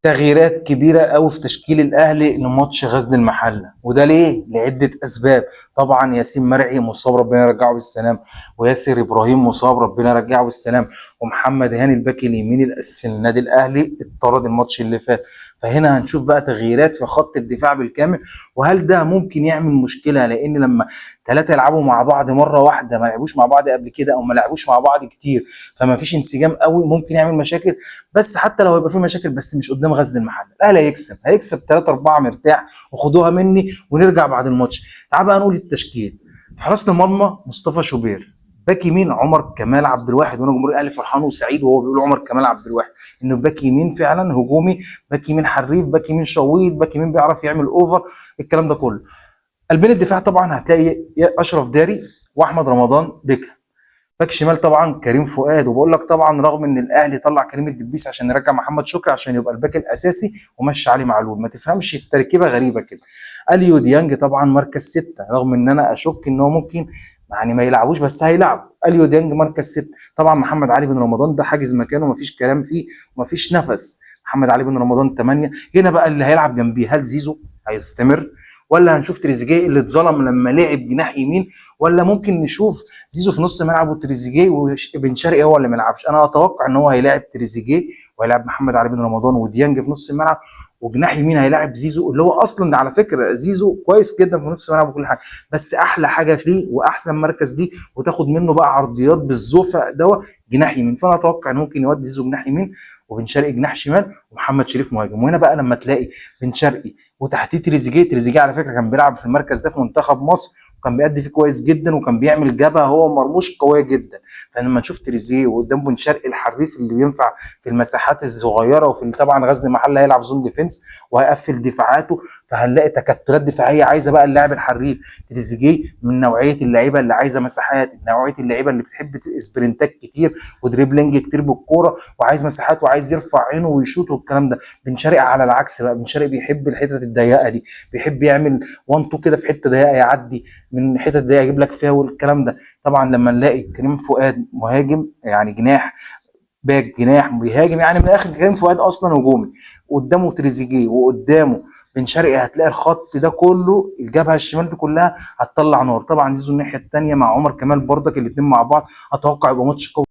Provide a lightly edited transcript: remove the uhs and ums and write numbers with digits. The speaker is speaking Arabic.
تغييرات كبيرة قوي في تشكيل الأهلي لماتش غزل المحلة، وده ليه؟ لعدة أسباب. طبعا ياسين مرعي مصاب ربنا يرجعه بالسلام، وياسر إبراهيم مصاب ربنا يرجعه بالسلام، ومحمد هاني الباك اليمين الأساسي للنادي الأهلي اتطرد الماتش اللي فات. فهنا هنشوف بقى تغييرات في خط الدفاع بالكامل، وهل ده ممكن يعمل مشكلة؟ لأن لما ثلاثة يلعبوا مع بعض مرة واحدة، ما لعبوش مع بعض قبل كده أو ما لعبوش مع بعض كتير، فما فيش انسجام قوي، ممكن يعمل مشاكل. بس حتى لو هيبقى في مشاكل، بس مش قدام غزل المحله. الاهلي هيكسب 3 4 مرتاح، وخدوها مني ونرجع بعد الماتش. تعال بقى نقول التشكيل. في حراسه المرمى مصطفى شوبير، باك يمين عمر كمال عبد الواحد، وانا جمهور الاهلي فرحان وسعيد وهو بيقول عمر كمال عبد الواحد انه باك يمين فعلا هجومي، باك يمين حريف، باك يمين شويط، باك يمين بيعرف يعمل اوفر، الكلام ده كله. قلبين الدفاع طبعا هتلاقي اشرف داري واحمد رمضان بيكهام. باك شمال طبعا كريم فؤاد، وبقول لك طبعا رغم ان الاهلي طلع كريم الدبيس عشان يرجع محمد شكري عشان يبقى الباك الاساسي ومشي علي معلول، ما تفهمش التركيبه غريبه كده. اليو ديانج طبعا مركز 6، رغم ان انا اشك ان هو ممكن يعني ما يلعبوش، بس هيلعب اليو ديانج مركز 6. طبعا محمد علي بن رمضان ده حاجز مكانه، مفيش كلام فيه ومفيش نفس. محمد علي بن رمضان 8. هنا بقى اللي هيلعب جنبيه، هل زيزو هيستمر، ولا هنشوف تريزيجيه اللي اتظلم لما لعب جناح يمين، ولا ممكن نشوف زيزو في نص ملعب وتريزيجيه وبن شرقي هو اللي ما يلعبش؟ انا اتوقع ان هو هيلاعب تريزيجيه وهيلاعب محمد علي بن رمضان وديانج في نص الملعب، وجناح يمين هيلاعب زيزو، اللي هو اصلا على فكره زيزو كويس جدا في نص الملعب وكل حاجه، بس احلى حاجه فيه واحسن مركز ليه وتاخد منه بقى عرضيات بالزوفه دوا جناح يمين. فانا اتوقع ان ممكن يودي زيزو جناح يمين، وبن شرقي جناح شمال، ومحمد شريف مهاجم. وهنا بقى لما تلاقي بن شرقي وتحتيه تريزيجيه على فكره كان بيلعب في المركز ده في منتخب مصر وكان بيأدي فيه كويس جدا، وكان بيعمل جبهه هو مرموش قويه جدا. فلما نشوف تريزيجيه وقدام بن شرقي الحريف اللي بينفع في المساحات الصغيره، وفي طبعا غزل المحله هيلعب زون ديفنس وهيقفل دفاعاته، فهنلاقي تكتلات دفاعيه عايزه بقى اللاعب الحريف. تريزيجيه من نوعيه اللعيبه اللي عايزه مساحات، نوعيه اللعيبه اللي بتحب سبرنتات كتير ودريبلينج كتير بالكوره، وعايز مساحات وعايز يرفع عينه ويشوط والكلام ده. بن شرقي على العكس بقى، بن شرقي بيحب الحتت الضيقه دي، بيحب يعمل 1 2 كده في حته ضيقه، يعدي من حتت ضيقه يجيب لك فاول الكلام ده. طبعا لما نلاقي كريم فؤاد مهاجم يعني جناح، باك جناح بيهاجم، يعني من الاخر كريم فؤاد اصلا هجومي، قدامه تريزيجيه وقدامه بن شرقي، هتلاقي الخط ده كله الجبهه الشمال دي كلها هتطلع نار. طبعا زيزو الناحيه الثانيه مع عمر كمال بردك، الاثنين مع بعض اتوقع يبقى ماتش قوي.